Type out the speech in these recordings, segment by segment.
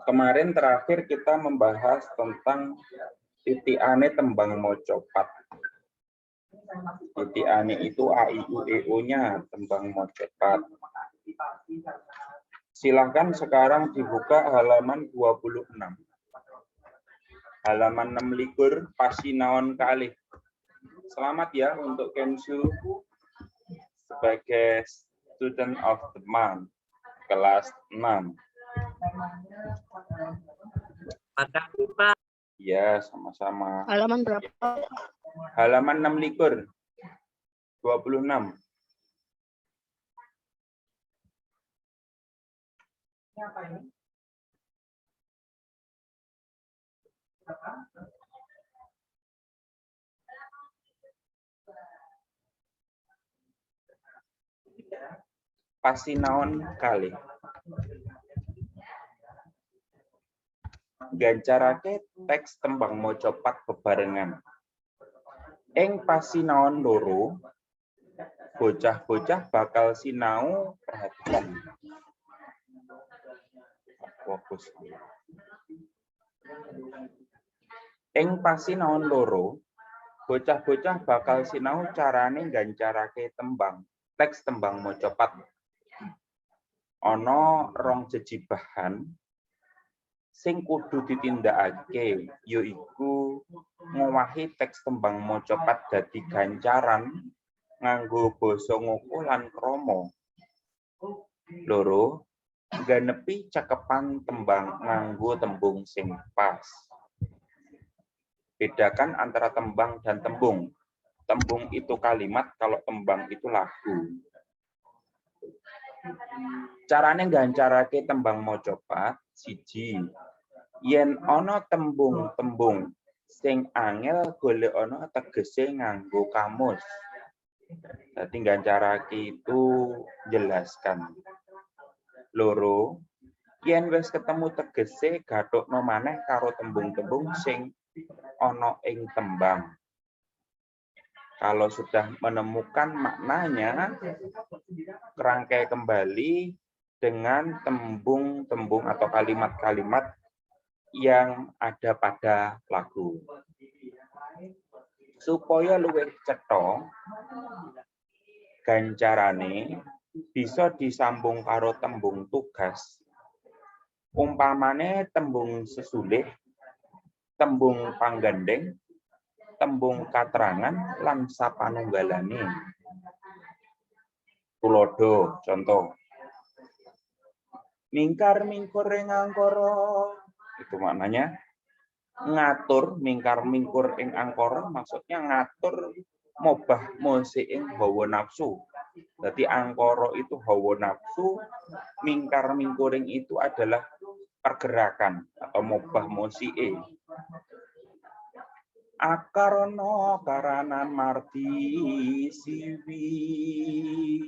Kemarin terakhir kita membahas tentang titiane tembang mocopat. Titiane itu a, i, u, e, o-nya tembang mocopat. Silahkan sekarang dibuka halaman 26. Halaman 26 pasinaon kalih. Selamat ya untuk Kensu sebagai student of the month kelas 6. Makasih, Pak. Ya, sama-sama. Halaman berapa? Halaman 26. 26. Pasinaon kali. Gancarake teks tembang mocopat bebarengan. Ing pasinaon loro, bocah-bocah bakal sinau perhatian. Fokus. Ing pasinaon loro, bocah-bocah bakal sinau carane gancarake tembang, teks tembang mocopat. Ana rong jejibahan sing kudu ditindakake yaiku ngowahi teks tembang mocopat dadi gancaran nganggo basa ngoko lan krama. Loro, ganepi cakepan tembang nganggo tembung sing pas. Bedakan antara tembang dan tembung. Tembung itu kalimat, kalau tembang itu lagu. Carane gancarake tembang mocopat, siji. Yen ana tembung-tembung sing angel golekana tegese nganggo kamus. Dadi gancarake itu jelaskan. Loro, yen wis ketemu tegese gathukno maneh karo tembung-tembung sing ana ing tembang. Kalau sudah menemukan maknanya, kerangkai kembali dengan tembung-tembung atau kalimat-kalimat yang ada pada lagu. Supaya luwih cetha, gancarane bisa disambung karo tembung tugas. Umpamane tembung sesulih, tembung panggandeng, tembung katrangan lan sapanunggalane. Tulodo, contoh. Mingkar mingkur ing angkara, itu maknanya ngatur, mingkar mingkur ing angkara maksudnya ngatur mobah mosi ing hawa nafsu. Jadi angkara itu hawa nafsu, mingkar mingkuring itu adalah pergerakan atau mobah mosi. Akarono karanan marti siwi.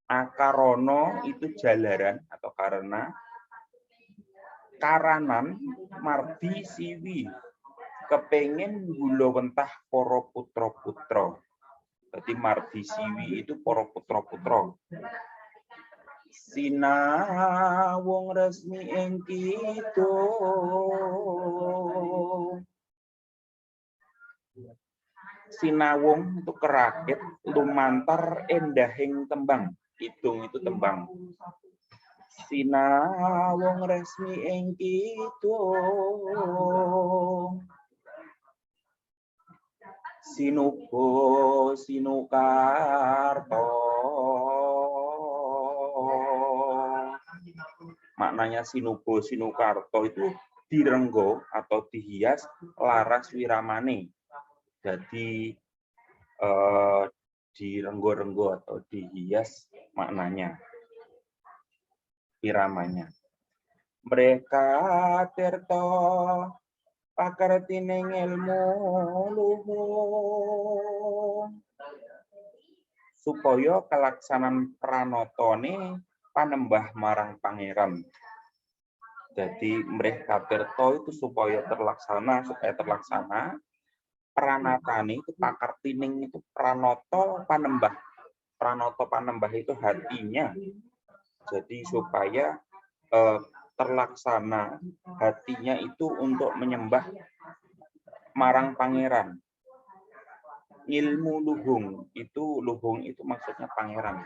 Akarono itu jalaran atau karena. Karanan marti siwi. Kepengen gula wentah para putra-putra. Jadi marti siwi itu para putra-putra. Sinawung resmi ing kidul. Sinawung itu kerakit, lumantar endahing tembang. Kidung itu tembang. Sinawung resmi ing kidung. Sinubo sinukarto. Maknanya sinubo sinukarto itu direnggo atau dihias laras wiramane. Jadi direnggo-renggo atau dihias maknanya, iramanya. Mereka tirta pakartining ilmu luhung. Supaya kelaksanan pranatane panembah marang pangeran. Jadi mereka tirta itu supaya terlaksana, pranatane itu pakartining itu pranoto panembah Pranoto Panembah itu hatinya. Jadi supaya terlaksana hatinya itu untuk menyembah marang pangeran. Ilmu luhung itu maksudnya pangeran.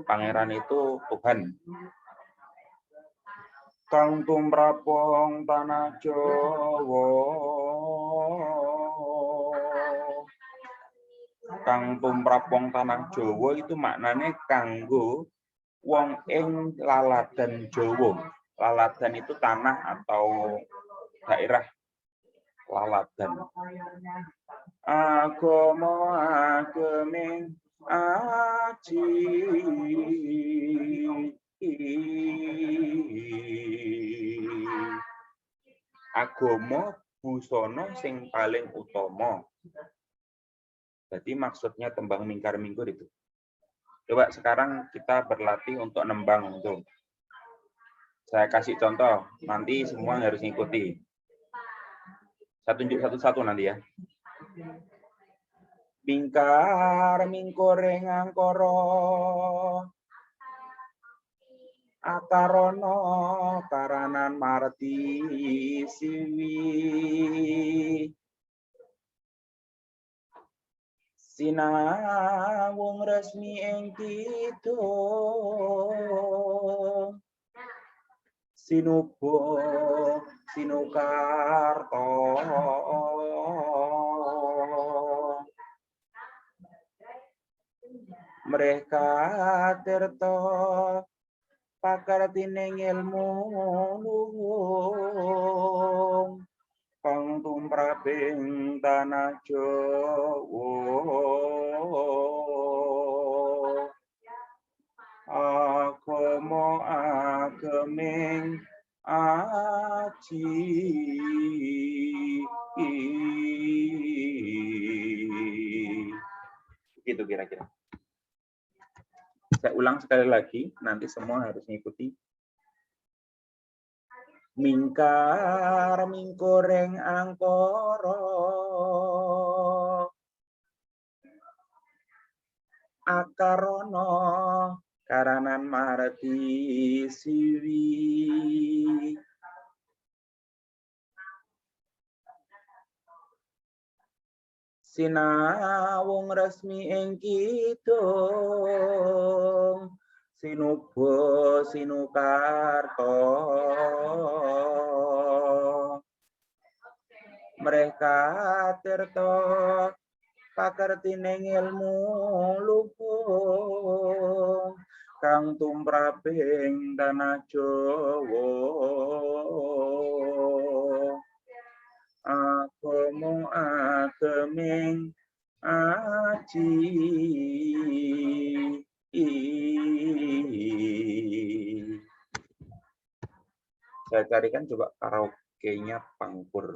Pangeran itu Tuhan. Kang tumrapong tanah Jawa. Kang tumrapong tanah Jawa itu maknanya kanggo wong ing laladan Jawa. Laladan itu tanah atau daerah laladan. Agama ageming aji. Agama busana sing paling utama. Jadi maksudnya tembang mingkar mingkur itu. Coba sekarang kita berlatih untuk nembang itu. Saya kasih contoh, nanti semua harus ngikuti. Saya tunjuk satu-satu nanti ya. Mingkar mingkur ing angkara akarono karanan marti siwi sinawung resmi ing kidung sinubo sinukarto mereka tirta pakartining ilmu luhung kang tumraping tanah Jawa agama ageming aji. Gitu kira-kira. Saya ulang sekali lagi, nanti semua harus mengikuti. Mingkar mingkureng angkara akarono karanan marti siwi sinawung resmi ing kidung sinubo sinukarto mereka tirta pakartining ilmu luhung kang tumraping tanah Jawa agama ageming aji. Saya carikan coba karaoke-nya Pangkur.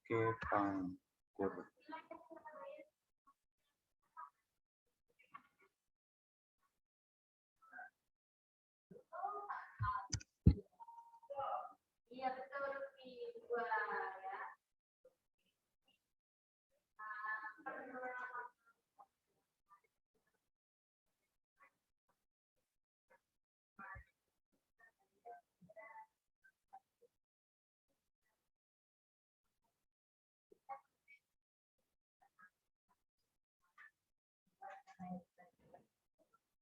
Oke, Pangkur.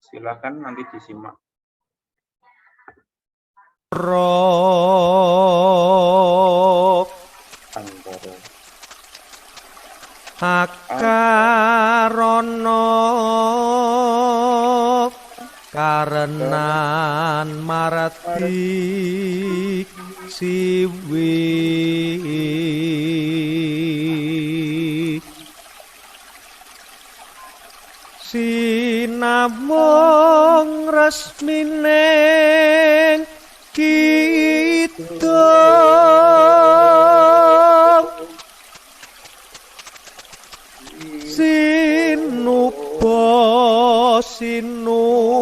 Silakan nanti disimak. Angkara. Akarono karenan marati siwi sinamung resmine kita sinubo sinukarata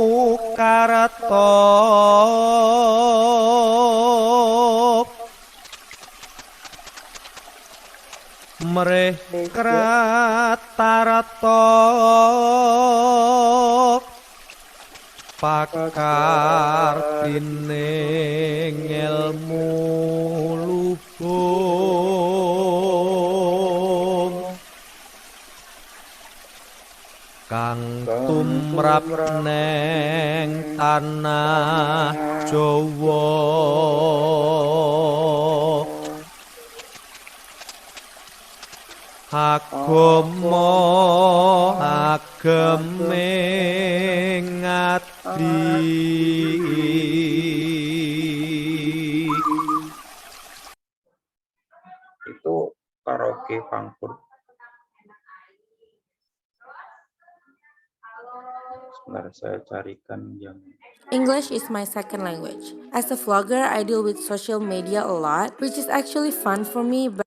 mreh kratarata pakar pining ilmu luhung kang tumrap neng tanah Jawa agama ageme ngati itu karaoke pangkur. Sebentar saya carikan yang English is my second language. As a vlogger, I deal with social media a lot, which is actually fun for me, but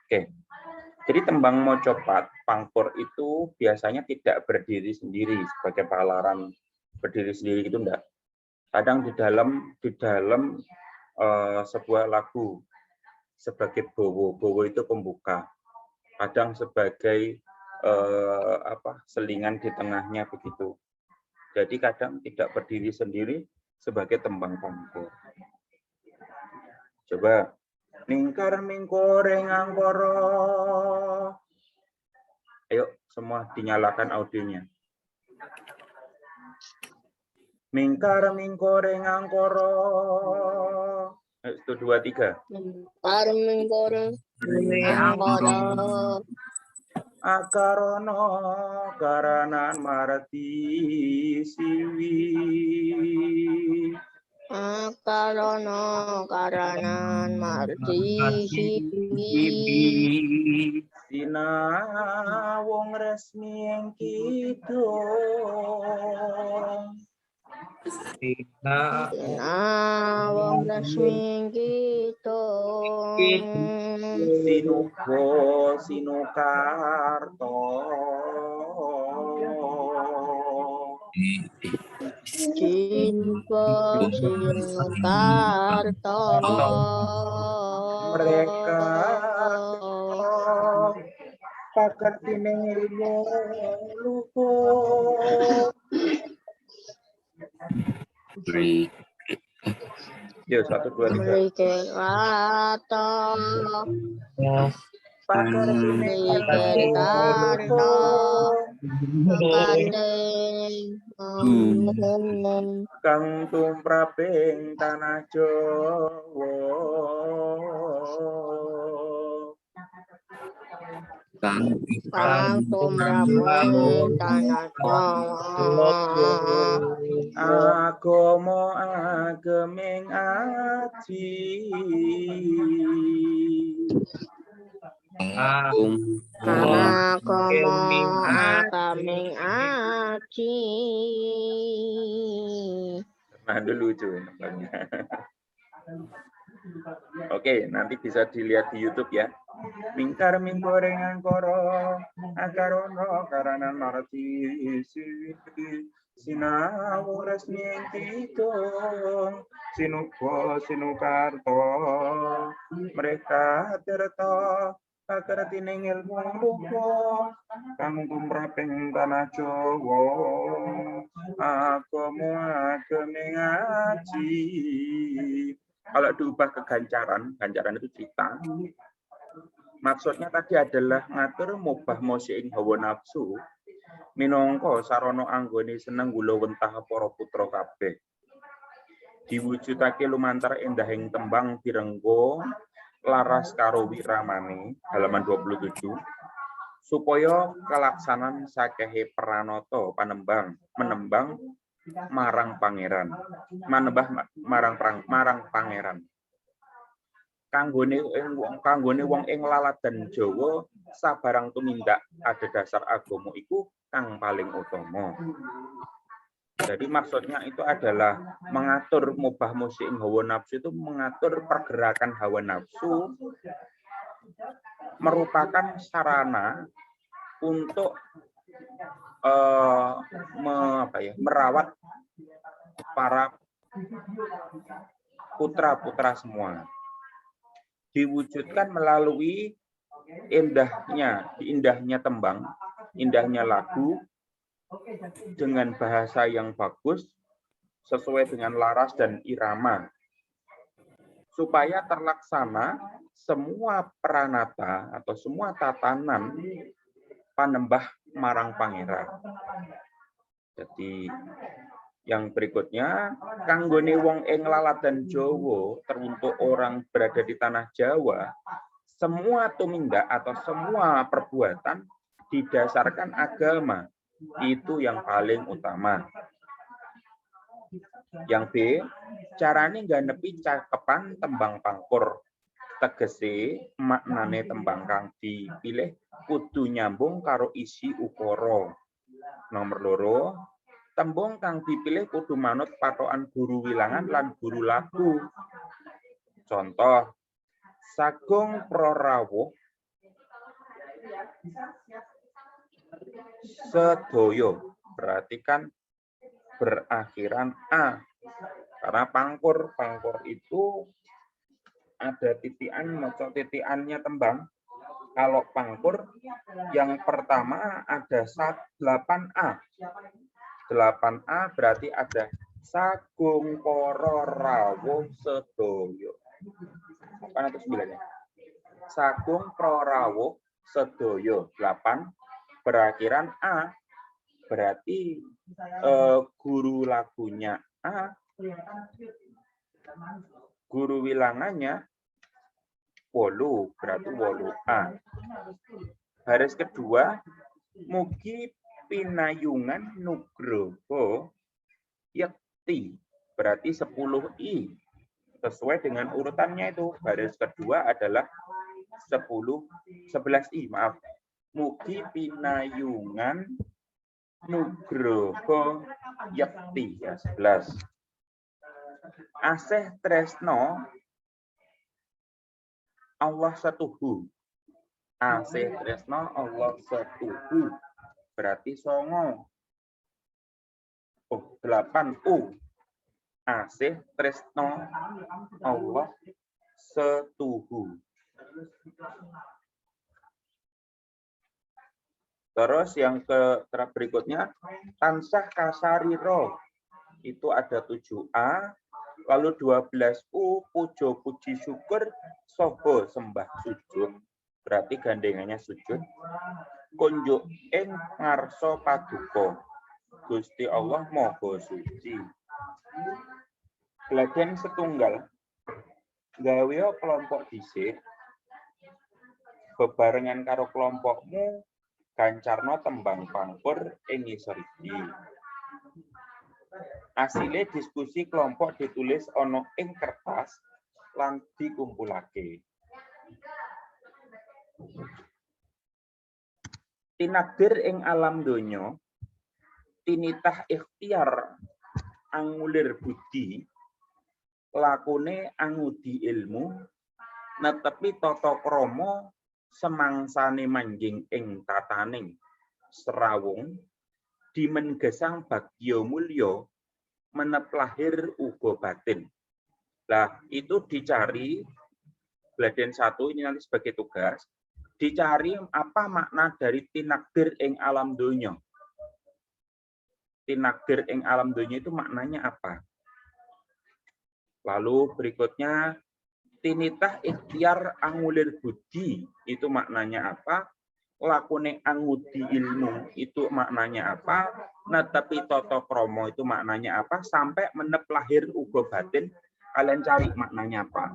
Oke. Jadi tembang mojopat pangkur itu biasanya tidak berdiri sendiri sebagai pagelaran berdiri sendiri gitu enggak. Kadang di dalam sebuah lagu sebagai bowo itu pembuka. Kadang sebagai selingan di tengahnya begitu. Jadi kadang tidak berdiri sendiri sebagai tembang pangkur. Coba mingkar mingkoreng angkoro. Ayo semua dinyalakan audionya. Mingkar mingkoreng angkoro. 1, 2, 3. Mingkar mingkoreng angkoro. Akarono karanan marati siwi. Akarono karanan marti Sina wong resmi yang kidung. Sina wong resmi kidung. Sinubo sinukarto. Sinubo sinukarto. Mereka pakar tining ilmu luhur. Yo 1, 2, 3. Mereka Pakar tining Karto kang tumraping tanah Jawa kang tumraping tanah Jawa agama ageming ati Karena komo kaming aci. Nah, itu lucu namanya. Oke, nanti bisa dilihat di YouTube ya. Mingkar minggorengan koro akarono karana marti sinau resmi kitong sinukarto mereka terto kakertining ilmu luko kang tumraping tanah Jawa aku ngaji. Kalau diubah ke gancaran itu cita. Maksudnya tadi adalah ngatur mubah mosing hawa nafsu minangka sarana anggone seneng gula wentah para putra kabeh. Diwujudake lumantar endahing tembang direnggo laras karo wiramane halaman 27 supaya kelaksanan sakehe pranata menembang marang pangeran. Marang pangeran. Kanggone wong ing laladan Jawa sabarang tumindak ada dasar agama iku kang paling utama. Jadi maksudnya itu adalah mengatur mubah musik hawa nafsu itu mengatur pergerakan hawa nafsu merupakan sarana untuk merawat para putra-putra semua. Diwujudkan melalui indahnya tembang, indahnya lagu dengan bahasa yang bagus sesuai dengan laras dan irama supaya terlaksana semua pranata atau semua tatanan panembah marang pangeran. Jadi yang berikutnya, kanggone wong ing laladan Jawa, teruntuk orang berada di tanah Jawa, semua tumindak atau semua perbuatan didasarkan agama. Itu yang paling utama. Yang B, carane ngganepi cakepan tembang pangkur. Tegese maknane tembang kang dipilih kudu nyambung karo isi ukara. Nomor loro, tembung kang dipilih kudu manut patokan guru wilangan lan guru lagu. Contoh, Sagung Prarawuh Sedoyo, berarti kan berakhiran A. Karena pangkur itu ada titian, maksud titiannya tembang. Kalau pangkur yang pertama ada 8A. 8A berarti ada Sagung Prarawuh Sedoyo. Apa itu 9-nya? Sagung Prarawuh Sedoyo 8 berakhiran A. Berarti guru lagunya A. Guru wilangannya 8, berarti 8A. Baris kedua, mugi pinayungan nugroho yakti, berarti 10I. Sesuai dengan urutannya itu, baris kedua adalah 11I, maaf. Mugi pinayungan nugroho yakti, ya 11. Asih tresno Allah setuhu. Asih tresno Allah setuhu. Berarti 9. 8U. Asih tresno Allah setuhu. Terus yang berikutnya tansah kasariro. Itu ada 7A. Lalu 12U pujo puji syukur soho sembah sujud. Berarti gandengannya sujud. Kunjuk ing ngarsa paduka. Gusti Allah Maha Suci. Gladhen setunggal gawe kelompok dhisik bebarengan karo kelompokmu gancarno tembang pangkur ing ngisor iki. Asile diskusi kelompok ditulis ana ing kertas lan dikumpulake. Tinakdir ing alam donya, tinitah ikhtiar angulir budi, lakune angudi ilmu, netepi tata krama semangsane manjing ing tataning serawung, dimen gesang bagya mulya, menep lahir uga batin. Nah, itu dicari Bladen 1 ini nanti sebagai tugas, dicari apa makna dari tinakdir ing alam donya. Tinakdir ing alam donya itu maknanya apa? Lalu berikutnya, tinitah ikhtiar angulir budi, itu maknanya apa? Lakune angudi ilmu, itu maknanya apa? Netepi tata krama, itu maknanya apa? Sampai menep lahir uga batin, kalian cari maknanya apa?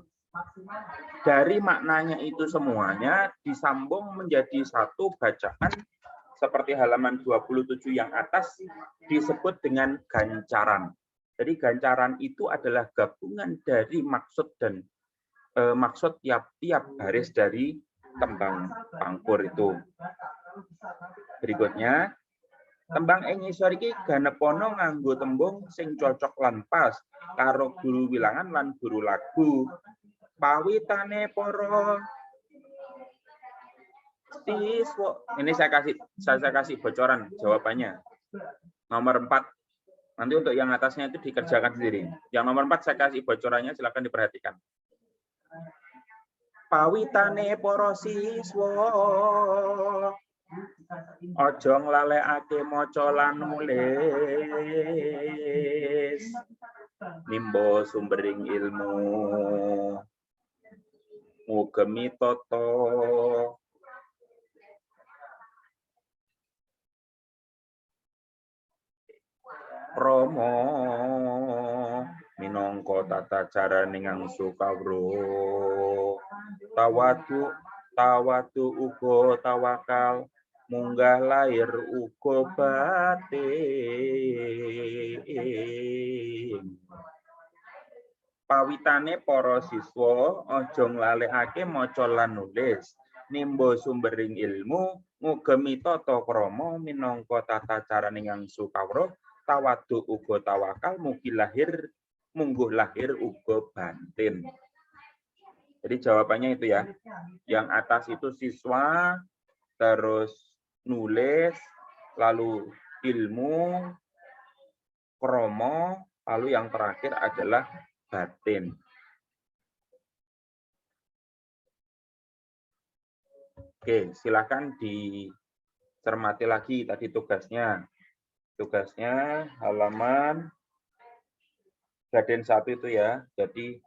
Dari maknanya itu semuanya disambung menjadi satu bacaan seperti halaman 27 yang atas disebut dengan gancaran. Jadi gancaran itu adalah gabungan dari maksud dan maksud tiap-tiap baris dari tembang pangkur itu. Berikutnya, tembang ing ngisor iki ganepono nganggo tembung sing cocok lan pas karo guru wilangan lan guru lagu. Pawitane para siswa. Ini saya kasih bocoran jawabannya. Nomor 4. Nanti untuk yang atasnya itu dikerjakan sendiri. Yang nomor 4 saya kasih bocorannya, silakan diperhatikan. Pawitane para siswa, aja nglalekake maca lan nulis, nimba sumbering ilmu, ngugemi tata krama minangka tata carane ngangsu kawruh, tawadu uga tawakal, munggah lahir uga batin. Pawitane para siswa aja nglalekake maca lan nulis, nimba sumbering ilmu, ngugemi tata krama minangka tata carane ngangsu kawruh, tawadu uga tawakal, mungguh lahir uga batin. Jadi jawabannya itu ya. Yang atas itu siswa, terus nulis, lalu ilmu, krama, lalu yang terakhir adalah batin. Oke, silakan dicermati lagi tadi tugasnya. Tugasnya halaman Bladen 1 itu ya. Jadi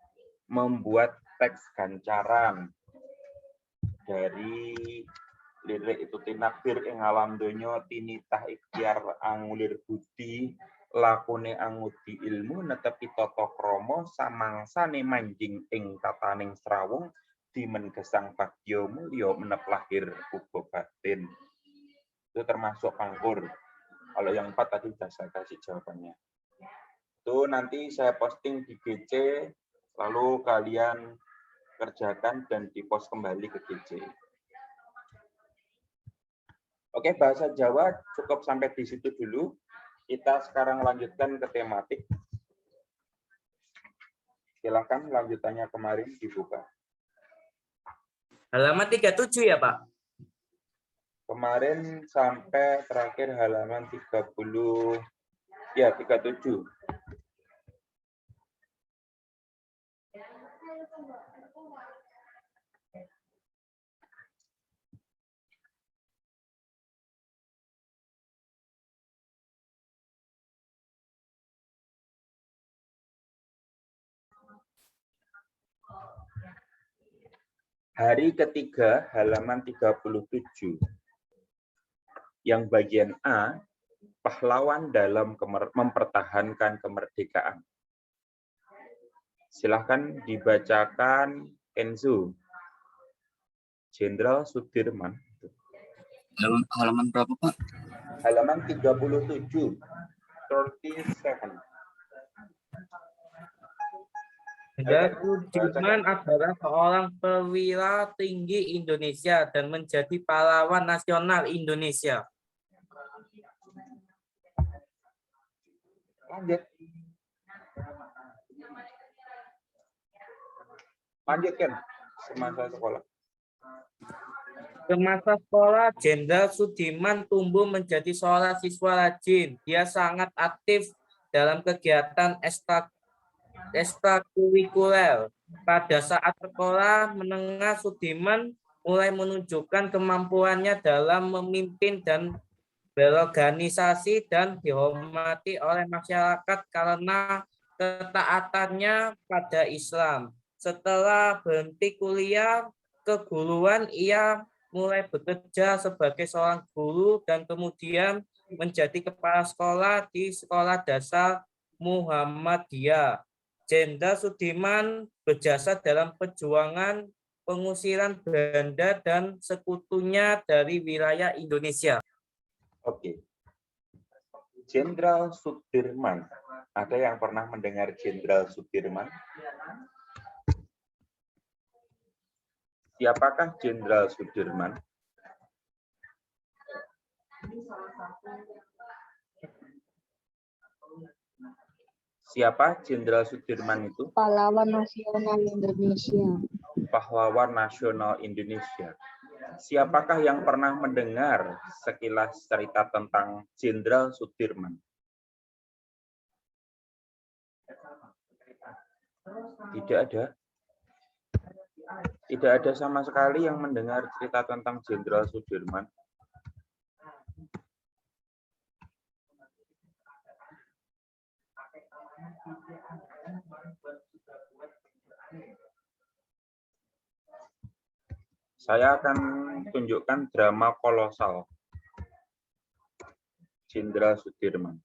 membuat teks gancaran dari lirik itu tinakdir ing alam donya, tinitah ikhtiar angulir budi, lakune angudi ilmu, netepi tata krama samangsane manjing ing tataning srawung, dimen gesang bagya mulya, menep lahir uga batin. Itu termasuk pangkur. Kalau yang 4 tadi sudah saya kasih jawabannya. Itu nanti saya posting di GC, lalu kalian kerjakan dan dipost kembali ke GC. Oke, bahasa Jawa cukup sampai di situ dulu. Kita sekarang lanjutkan ke tematik. Silakan lanjutannya kemarin dibuka. Halaman 37 ya, Pak? Kemarin sampai terakhir halaman 30, ya 37. Hari ketiga halaman 37. Yang bagian A, pahlawan dalam mempertahankan kemerdekaan. Silahkan dibacakan Enzo. Jenderal Sudirman. Halaman berapa, Pak? Halaman 37. 37. Jenderal Sudirman adalah seorang perwira tinggi Indonesia dan menjadi pahlawan nasional Indonesia. Lanjut. Lanjutkan semasa sekolah. Semasa sekolah, Jenderal Sudirman tumbuh menjadi seorang siswa rajin. Dia sangat aktif dalam kegiatan ekstrakurikuler. Pada saat sekolah menengah, Sudirman mulai menunjukkan kemampuannya dalam memimpin dan berorganisasi dan dihormati oleh masyarakat karena ketaatannya pada Islam. Setelah berhenti kuliah keguruan, ia mulai bekerja sebagai seorang guru dan kemudian menjadi kepala sekolah di Sekolah Dasar Muhammadiyah. Jenderal Sudirman berjasa dalam perjuangan pengusiran Belanda dan sekutunya dari wilayah Indonesia. Oke. Jenderal Sudirman. Ada yang pernah mendengar Jenderal Sudirman? Siapakah Jenderal Sudirman? Siapa Jenderal Sudirman itu? Pahlawan nasional Indonesia. Pahlawan nasional Indonesia. Siapakah yang pernah mendengar sekilas cerita tentang Jenderal Sudirman? Tidak ada. Tidak ada sama sekali yang mendengar cerita tentang Jenderal Sudirman. Saya akan tunjukkan drama kolosal Jenderal Sudirman.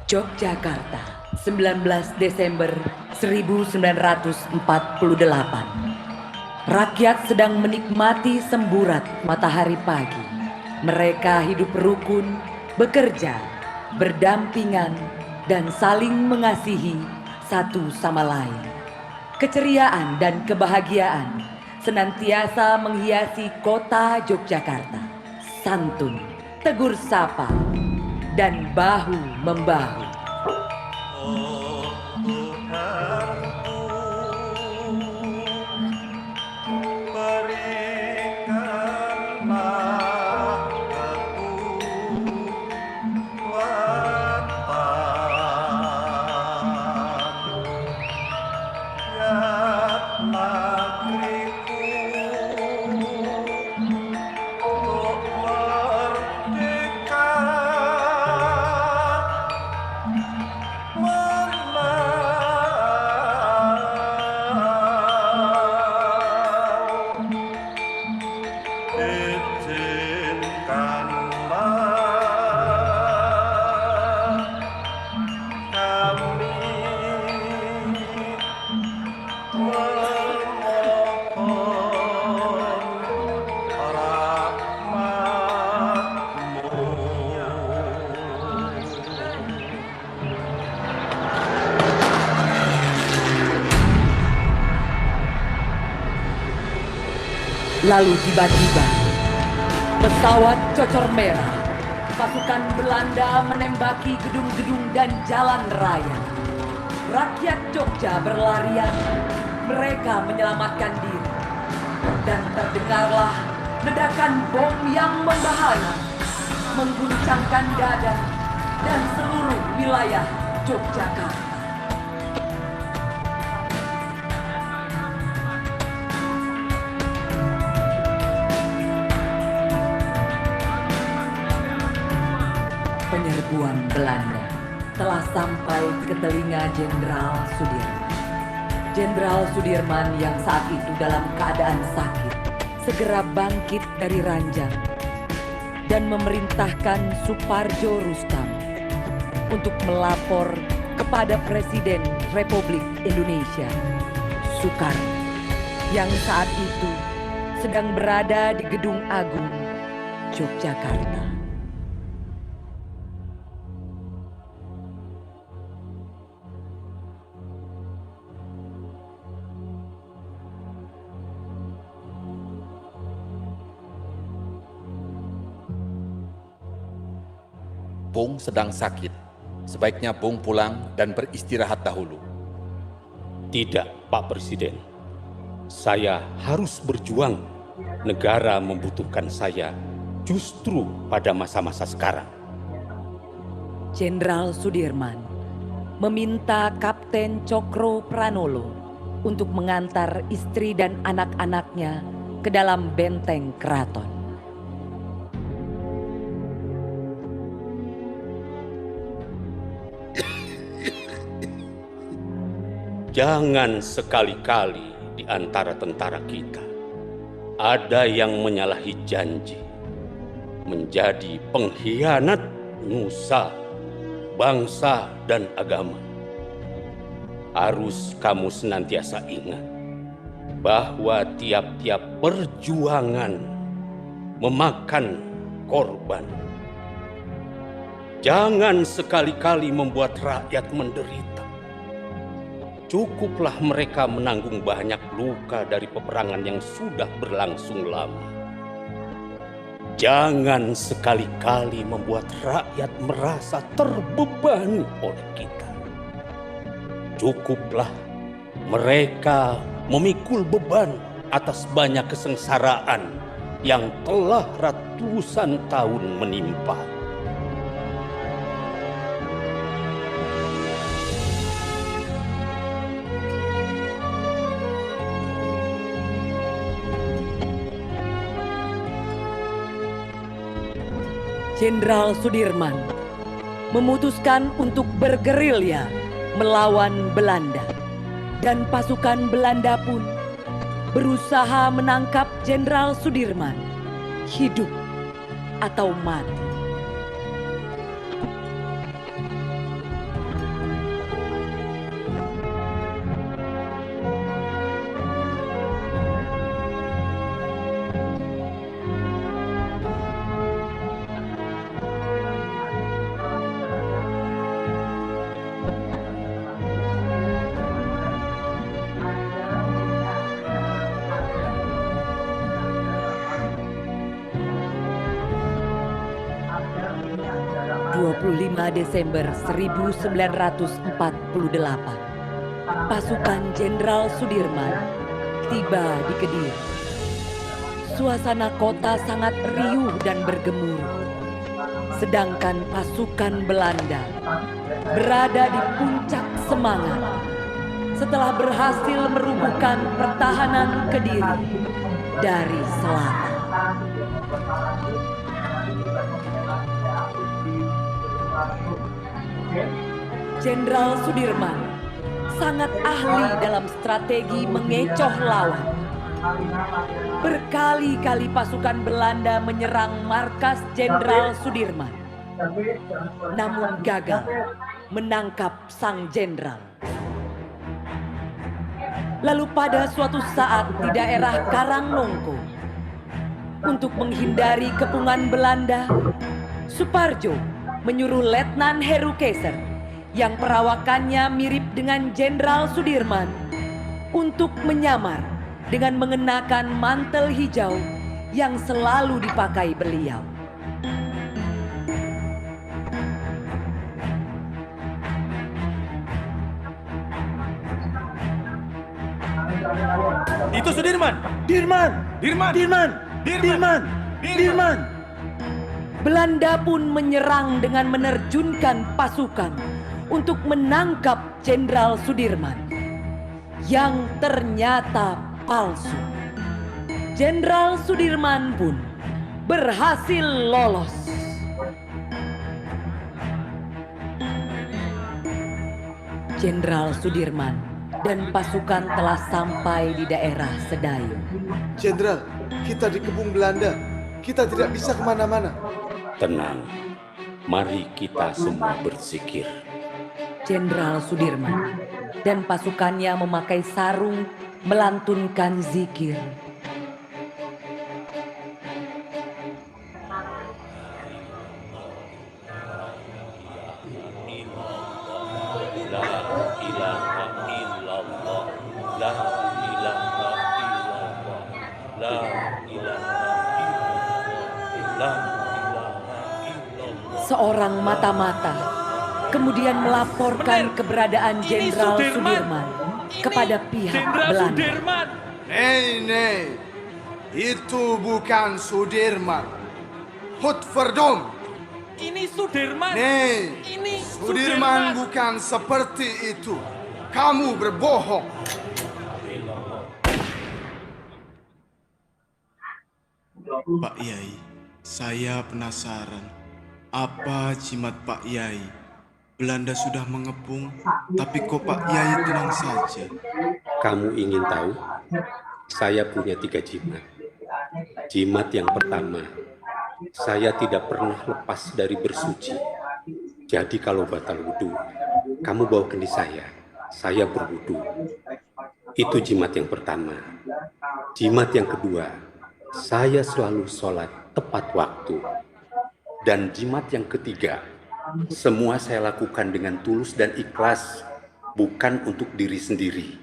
Yogyakarta, 19 Desember 1948. Rakyat sedang menikmati semburat matahari pagi. Mereka hidup rukun, bekerja, berdampingan, dan saling mengasihi satu sama lain. Keceriaan dan kebahagiaan senantiasa menghiasi kota Yogyakarta. Santun, tegur sapa, dan bahu-membahu. Lalu tiba-tiba, pesawat cocor merah, pasukan Belanda menembaki gedung-gedung dan jalan raya. Rakyat Jogja berlarian, mereka menyelamatkan diri. Dan terdengarlah ledakan bom yang membahaya, mengguncangkan dada dan seluruh wilayah Yogyakarta. Penyerbuan Belanda telah sampai ke telinga Jenderal Sudirman. Jenderal Sudirman yang saat itu dalam keadaan sakit segera bangkit dari ranjang. dan memerintahkan Suparjo Rustam untuk melapor kepada Presiden Republik Indonesia, Soekarno, yang saat itu sedang berada di Gedung Agung, Yogyakarta. Bung sedang sakit. Sebaiknya Bung pulang dan beristirahat dahulu. Tidak, Pak Presiden. Saya harus berjuang. Negara membutuhkan saya justru pada masa-masa sekarang. Jenderal Sudirman meminta Kapten Cokro Pranolo untuk mengantar istri dan anak-anaknya ke dalam benteng keraton. Jangan sekali-kali di antara tentara kita ada yang menyalahi janji, menjadi pengkhianat nusa, bangsa, dan agama. Harus kamu senantiasa ingat bahwa tiap-tiap perjuangan memakan korban. Jangan sekali-kali membuat rakyat menderita. Cukuplah mereka menanggung banyak luka dari peperangan yang sudah berlangsung lama. Jangan sekali-kali membuat rakyat merasa terbebani oleh kita. Cukuplah mereka memikul beban atas banyak kesengsaraan yang telah ratusan tahun menimpa. Jenderal Sudirman memutuskan untuk bergerilya melawan Belanda, dan pasukan Belanda pun berusaha menangkap Jenderal Sudirman, hidup atau mati. Desember 1948, pasukan Jenderal Sudirman tiba di Kediri. Suasana kota sangat riuh dan bergemuruh, sedangkan pasukan Belanda berada di puncak semangat setelah berhasil merubuhkan pertahanan Kediri dari selatan. Jenderal Sudirman sangat ahli dalam strategi mengecoh lawan. Berkali-kali pasukan Belanda menyerang markas Jenderal Sudirman, namun gagal menangkap sang jenderal. Lalu pada suatu saat di daerah Karangnongko, untuk menghindari kepungan Belanda, Suparjo menyuruh Letnan Heru Keiser yang perawakannya mirip dengan Jenderal Sudirman untuk menyamar dengan mengenakan mantel hijau yang selalu dipakai beliau. Itu Sudirman! Dirman! Dirman! Dirman! Dirman! Dirman! Belanda pun menyerang dengan menerjunkan pasukan untuk menangkap Jenderal Sudirman yang ternyata palsu. Jenderal Sudirman pun berhasil lolos. Jenderal Sudirman dan pasukan telah sampai di daerah Sedayu. Jenderal, kita dikepung Belanda. Kita tidak bisa kemana-mana. Tenang, mari kita semua berzikir. Jenderal Sudirman dan pasukannya memakai sarung melantunkan zikir. Seorang mata-mata kemudian melaporkan keberadaan Jenderal Sudirman kepada pihak Belanda. Nei, itu bukan Sudirman. Hutferdom. Ini Sudirman. Nei, Sudirman bukan seperti itu. Kamu berbohong. Pak Yai, saya penasaran. Apa jimat Pak Yai? Belanda sudah mengepung, tapi kok Pak Yai tenang saja? Kamu ingin tahu? Saya punya 3 jimat. Jimat yang pertama, saya tidak pernah lepas dari bersuci. Jadi kalau batal wudhu, kamu bawa kendi saya berwudhu. Itu jimat yang pertama. Jimat yang kedua, saya selalu sholat tepat waktu. Dan jimat yang ketiga, semua saya lakukan dengan tulus dan ikhlas, bukan untuk diri sendiri,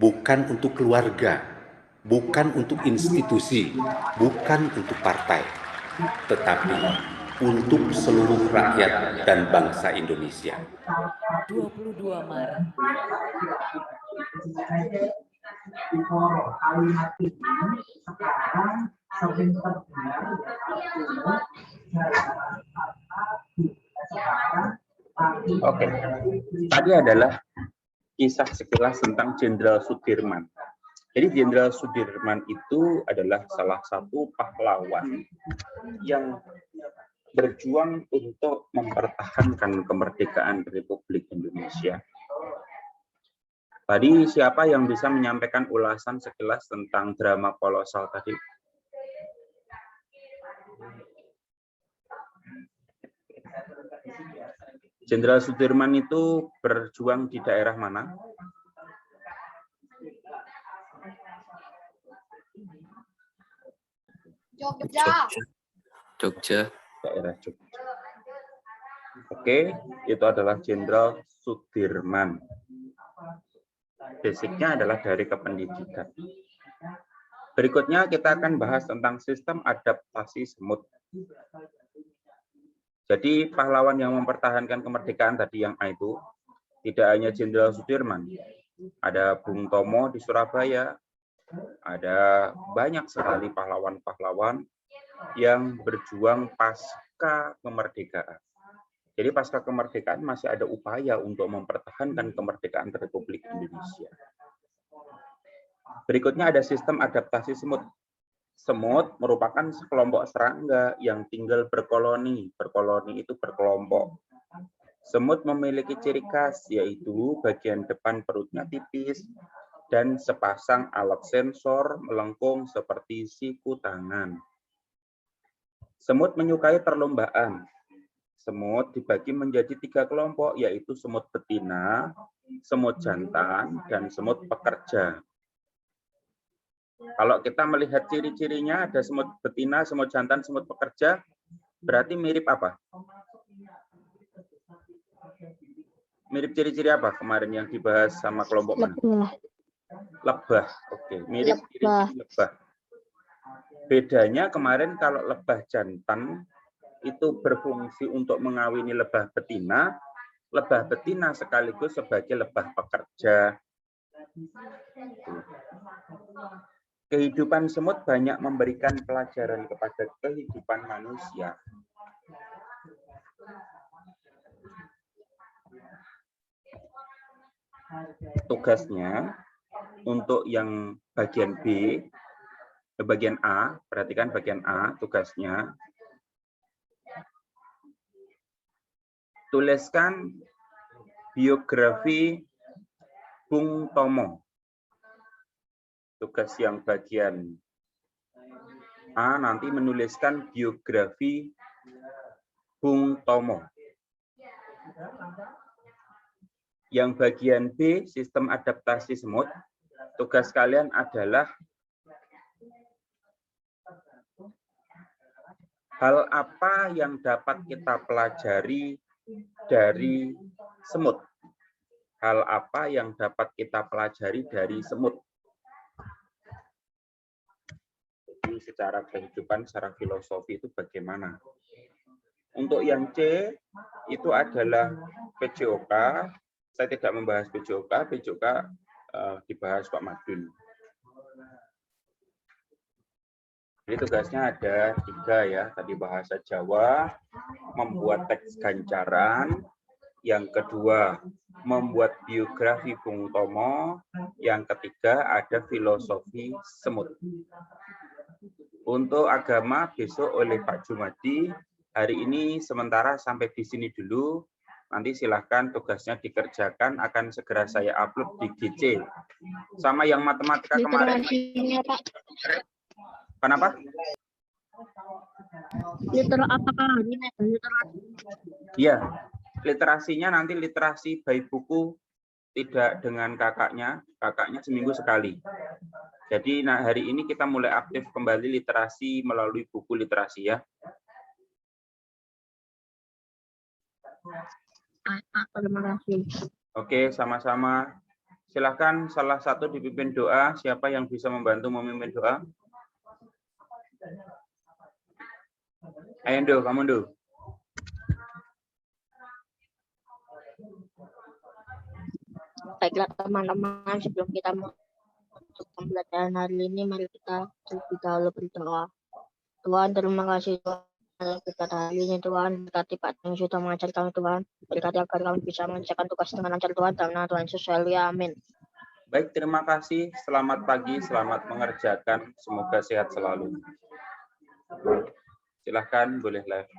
bukan untuk keluarga, bukan untuk institusi, bukan untuk partai, tetapi untuk seluruh rakyat dan bangsa Indonesia. 22 Maret. Oke, tadi adalah kisah sekilas tentang Jenderal Sudirman. Jadi Jenderal Sudirman itu adalah salah satu pahlawan yang berjuang untuk mempertahankan kemerdekaan Republik Indonesia. Tadi siapa yang bisa menyampaikan ulasan sekilas tentang drama kolosal tadi? Jenderal Sudirman itu berjuang di daerah mana? Jogja. Daerah Jogja. Oke, itu adalah Jenderal Sudirman. Basicnya adalah dari kependidikan. Berikutnya kita akan bahas tentang sistem adaptasi semut. Jadi pahlawan yang mempertahankan kemerdekaan tadi yang A itu tidak hanya Jenderal Sudirman, ada Bung Tomo di Surabaya, ada banyak sekali pahlawan-pahlawan yang berjuang pasca kemerdekaan. Jadi pasca kemerdekaan masih ada upaya untuk mempertahankan kemerdekaan Republik Indonesia. Berikutnya ada sistem adaptasi semut. Semut merupakan sekelompok serangga yang tinggal berkoloni. Berkoloni itu berkelompok. Semut memiliki ciri khas, yaitu bagian depan perutnya tipis dan sepasang alat sensor melengkung seperti siku tangan. Semut menyukai perlombaan. Semut dibagi menjadi 3 kelompok, yaitu semut betina, semut jantan, dan semut pekerja. Kalau kita melihat ciri-cirinya, ada semut betina, semut jantan, semut pekerja, berarti mirip apa? Mirip ciri-ciri apa kemarin yang dibahas sama kelompok mana? Lebah. Oke, mirip ciri-ciri lebah. Bedanya kemarin kalau lebah jantan itu berfungsi untuk mengawini lebah betina sekaligus sebagai lebah pekerja. Kehidupan semut banyak memberikan pelajaran kepada kehidupan manusia. Tugasnya untuk yang bagian B, bagian A, perhatikan bagian A, tugasnya tuliskan biografi Bung Tomo. Tugas yang bagian A nanti menuliskan biografi Bung Tomo. Yang bagian B, sistem adaptasi semut, tugas kalian adalah hal apa yang dapat kita pelajari dari semut. Hal apa yang dapat kita pelajari dari semut. Jadi secara kehidupan, secara filosofi itu bagaimana. Untuk yang C, itu adalah PJOK. Saya tidak membahas PJOK, PJOK dibahas Pak Madun. Jadi tugasnya ada 3 ya, tadi bahasa Jawa, membuat teks ganjaran, yang kedua membuat biografi Bung Tomo, yang ketiga ada filosofi semut. Untuk agama besok oleh Pak Jumadi, hari ini sementara sampai di sini dulu. Nanti silahkan tugasnya dikerjakan, akan segera saya upload di GC. Sama yang matematika kemarin. Pak. Kenapa? Apakah Iya, literasinya nanti literasi by buku, tidak dengan kakaknya seminggu sekali. Jadi hari ini kita mulai aktif kembali literasi melalui buku literasi ya. Terima kasih. Oke, sama-sama. Silahkan salah satu dipimpin doa. Siapa yang bisa membantu memimpin doa? Ayo, Do, kamu, Do. Baiklah teman-teman, sebelum kita untuk pembelajaran hari ini, mari kita terlebih dahulu berdoa. Tuhan, terima kasih Tuhan. Kita hari ini Tuhan, berkati Pak yang sudah mengajar kami Tuhan, berkati agar kami bisa mengerjakan tugas dengan lancar Tuhan, dan Tuhan Yesus, amin. Baik, terima kasih. Selamat pagi, selamat mengerjakan. Semoga sehat selalu. Silahkan, boleh live.